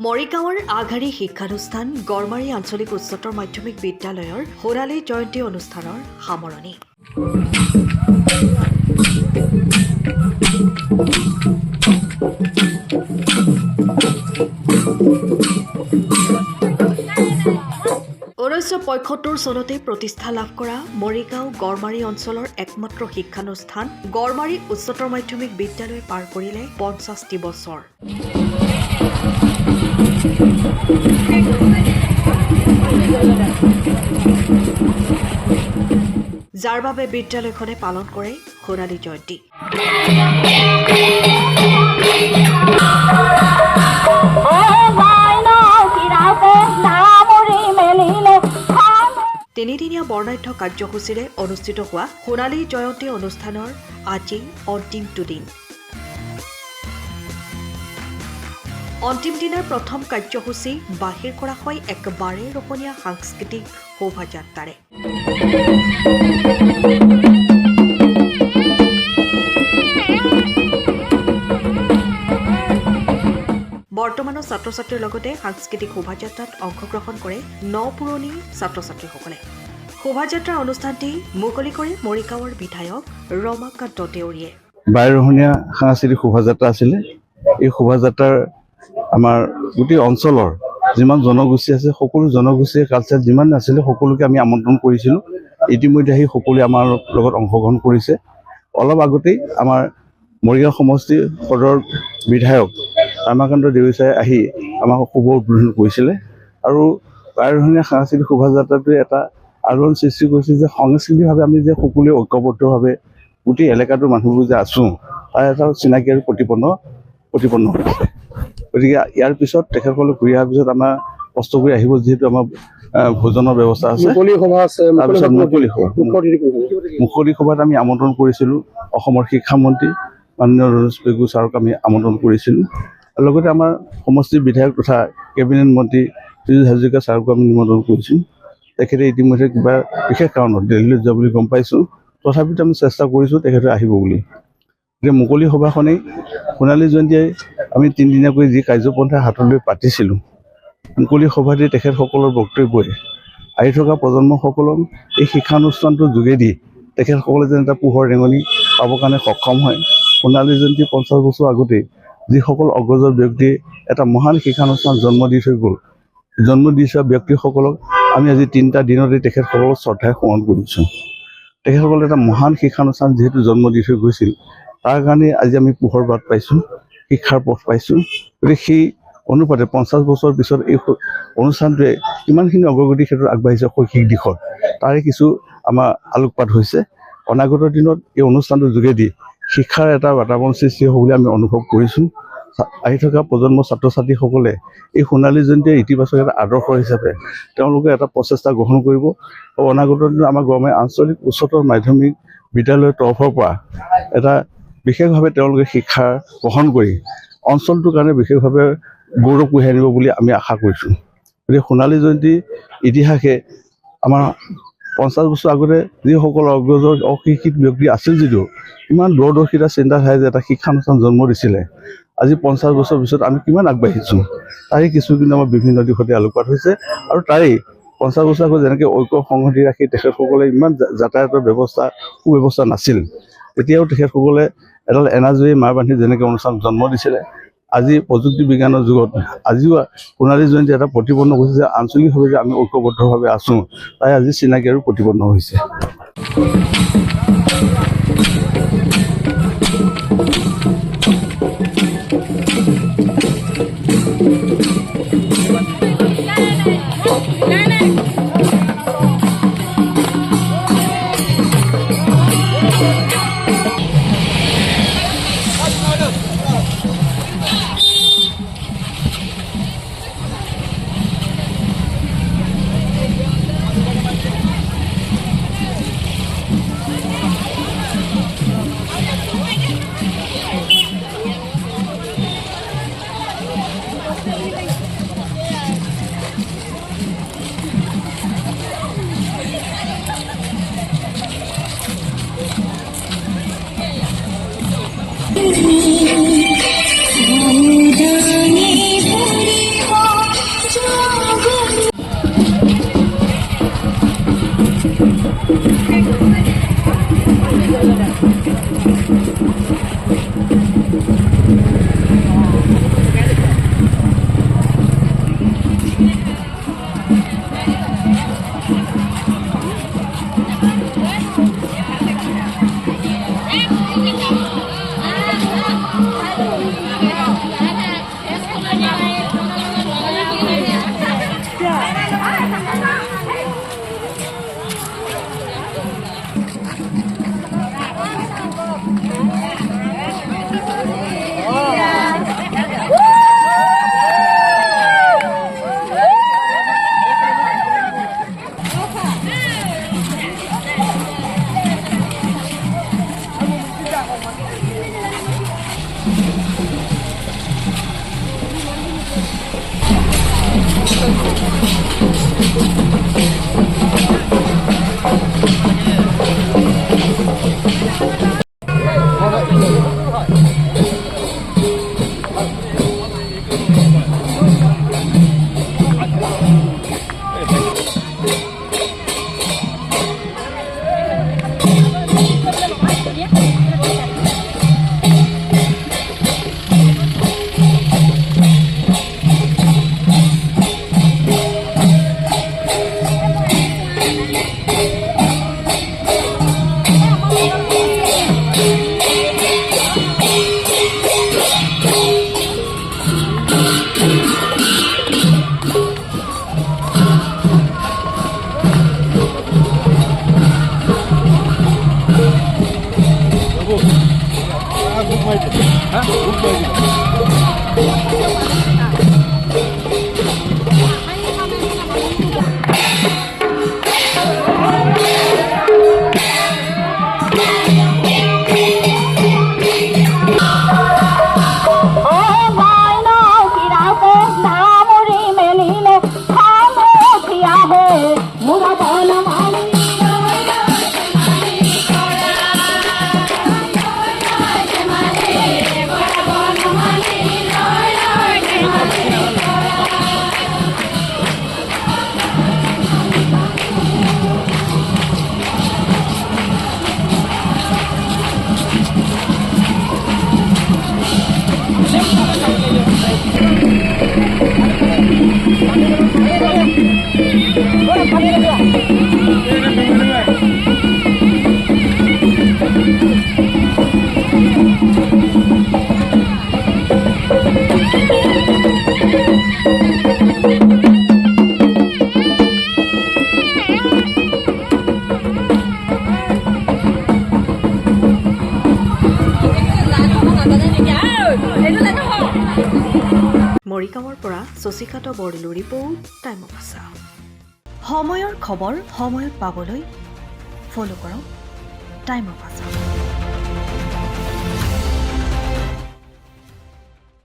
মৰিগাঁৱৰ আগশাৰী শিক্ষানুষ্ঠান গড়মাৰী আঞ্চলিক উচ্চতৰ মাধ্যমিক বিদ্যালয়ৰ সোণালী জয়ন্তী অনুষ্ঠানৰ সামৰণি। চনতে প্ৰতিষ্ঠা লাভ কৰা মৰিগাঁও গড়মাৰী অঞ্চলৰ একমাত্ৰ শিক্ষানুষ্ঠান গড়মাৰী উচ্চতৰ মাধ্যমিক বিদ্যালয় পাৰ কৰিলে ৫০টি বছৰ। যাৰ বাবে বিদ্যালয়খনে পালন কৰে সোণালী জয়ন্তী। তিনিদিনীয়া বৰ্ণাঢ্য কাৰ্যসূচীৰে অনুষ্ঠিত হোৱা সোণালী জয়ন্তী অনুষ্ঠানৰ আজি অন্তিমটো দিন। অন্তিম দিনাৰ প্ৰথম কাৰ্যসূচী বাহিৰ কৰা হয় এক বাৰেৰহণীয়া সাংস্কৃতিক শোভাযাত্ৰাৰে। বৰ্তমানৰ ছাত্ৰ ছাত্ৰীৰ লগতে সাংস্কৃতিক শোভাযাত্ৰাত অংশগ্ৰহণ কৰে নপুৰণি ছাত্ৰ ছাত্ৰীসকলে। শোভাযাত্ৰাৰ অনুষ্ঠানটি মুকলি কৰে মৰিগাঁৱৰ বিধায়ক ৰমাকান্ত দেউৰীয়ে। বাৰেৰহণীয়া সাংস্কৃতিক শোভাযাত্ৰা আছিলে। এই শোভাযাত্ৰাৰ আমাৰ গোটেই অঞ্চলৰ যিমান জনগোষ্ঠী আছে সকলো জনগোষ্ঠীৰ কালচাৰ যিমান আছিলে সকলোকে আমি আমন্ত্ৰণ কৰিছিলোঁ। ইতিমধ্যে আহি সকলোৱে আমাৰ লগত অংশগ্ৰহণ কৰিছে। অলপ আগতেই আমাৰ মৰিগাঁও সমষ্টি সদৰ বিধায়ক ৰমাকান্ত দেউৰী ছাৰে আহি আমাক শুভ উদ্বোধন কৰিছিলে। আৰু বাৰেৰহণীয়া সাংস্কৃতিক শোভাযাত্ৰাটোৱে এটা আলোড়ন সৃষ্টি কৰিছে যে সাংস্কৃতিকভাৱে আমি যে সকলোৱে ঐক্যবদ্ধভাৱে গোটেই এলেকাটোৰ মানুহবোৰ যে আছোঁ তাৰ এটা চিনাকি আৰু প্ৰতিপন্ন হৈছে। গতিকে ইয়াৰ পিছত তেখেতসকলে ঘূৰি অহাৰ পিছত আমাৰ কষ্ট কৰি আহিব, যিহেতু আমাৰ ভোজনৰ ব্যৱস্থা আছে। তাৰপিছত মুকলি সভাত আমি আমন্ত্ৰণ কৰিছিলোঁ অসমৰ শিক্ষামন্ত্ৰী মাননীয় ৰনোজ পেগু ছাৰক আমি আমন্ত্ৰণ কৰিছিলোঁ। লগতে আমাৰ সমষ্টিৰ বিধায়ক তথা কেবিনেট মন্ত্ৰী পীযুষ হাজৰিকা ছাৰকো আমি নিমন্ত্ৰণ কৰিছোঁ। তেখেতে ইতিমধ্যে কিবা বিশেষ কাৰণত দিল্লীলৈ যোৱা বুলি গম পাইছোঁ। তথাপিতো আমি চেষ্টা কৰিছোঁ তেখেতে আহিব বুলি। গতিকে মুকলি সভাখনেই সোণালী জয়ন্তীয়ে আমি তিনিদিনীয়াকৈ যি কাৰ্যপন্থা হাতলৈ পাতিছিলোঁ, মুকলি সভাতে তেখেতসকলৰ বক্তব্যই আহি থকা প্ৰজন্মসকলক এই শিক্ষানুষ্ঠানটোৰ যোগেদি তেখেতসকলে যেন এটা পোহৰ ৰেঙনি পাবৰ কাৰণে সক্ষম হয়। সোণালী জয়ন্তী ৫০ বছৰ আগতেই যিসকল অগ্ৰজৰ ব্যক্তিয়ে এটা মহান শিক্ষানুষ্ঠান জন্ম দি থৈ গ'ল, জন্ম দি যোৱা ব্যক্তিসকলক আমি আজি ৩টা দিনতে তেখেতসকলক শ্ৰদ্ধাৰে স্মৰণ কৰিছোঁ। তেখেতসকলে এটা মহান শিক্ষানুষ্ঠান যিহেতু জন্ম দি থৈ গৈছিল, তাৰ কাৰণে আজি আমি পোহৰ বাট পাইছোঁ, শিক্ষাৰ পথ পাইছোঁ। গতিকে সেই অনুপাতে ৫০ বছৰৰ পিছত এই অনুষ্ঠানটোৱে কিমানখিনি অগ্ৰগতিৰ ক্ষেত্ৰত আগবাঢ়িছে শৈক্ষিক দিশত, তাৰে কিছু আমাৰ আলোকপাত হৈছে। অনাগত দিনত এই অনুষ্ঠানটোৰ যোগেদি শিক্ষাৰ এটা বাতাবৰণ সৃষ্টি হ'ব বুলি আমি অনুভৱ কৰিছোঁ। আহি থকা প্ৰজন্মৰ ছাত্ৰ ছাত্ৰীসকলে এই সোণালী জয়ন্তীৰ ইতিবাচক এটা আদৰ্শ হিচাপে তেওঁলোকে এটা প্ৰচেষ্টা গ্ৰহণ কৰিব। আৰু অনাগত দিনত আমাৰ গড়মাৰী আঞ্চলিক উচ্চতৰ মাধ্যমিক বিদ্যালয়ৰ তৰফৰ পৰা এটা বিশেষভাৱে তেওঁলোকে শিক্ষা গ্ৰহণ কৰি অঞ্চলটোৰ কাৰণে বিশেষভাৱে গৌৰৱ কঢ়িয়াই আনিব বুলি আমি আশা কৰিছোঁ। গতিকে সোণালী জয়ন্তী ইতিহাসে আমাৰ ৫০ বছৰ আগতে যিসকল অগ্ৰজৰ অশিক্ষিত ব্যক্তি আছিল যদিও ইমান দূৰদৰ্শিতা চিন্তাধাৰে যে এটা শিক্ষানুষ্ঠান জন্ম দিছিলে, আজি ৫০ বছৰ পিছত আমি কিমান আগবাঢ়িছোঁ তাৰে কিছু কিন্তু আমাৰ বিভিন্ন দিশতে আলোকপাত হৈছে। আৰু তাৰেই ৫০ বছৰ আগত যেনেকৈ ঐক্য সংহতি ৰাখি তেখেতসকলে ইমান যাতায়াতৰ ব্যৱস্থা সুব্যৱস্থা নাছিল, তেতিয়াও তেখেতসকলে এডাল এনাজৰী মাৰ বান্ধি যেনেকৈ অনুষ্ঠান জন্ম দিছিলে, আজি প্ৰযুক্তি বিজ্ঞানৰ যুগত আজিও সোণালী জয়ন্তী এটা প্ৰতিপন্ন হৈছে যে আঞ্চলিকভাৱে যে আমি ঐক্যবদ্ধভাৱে আছোঁ, তাই আজি চিনাকি আৰু প্ৰতিপন্ন হৈছে। মৰিগাঁৱৰ পৰা Shashikanta Bordoloi report time of আছা। সময়ৰ খবৰ সময়ত পাবলৈ ফ'ল' কৰক টাইম অফ আছা।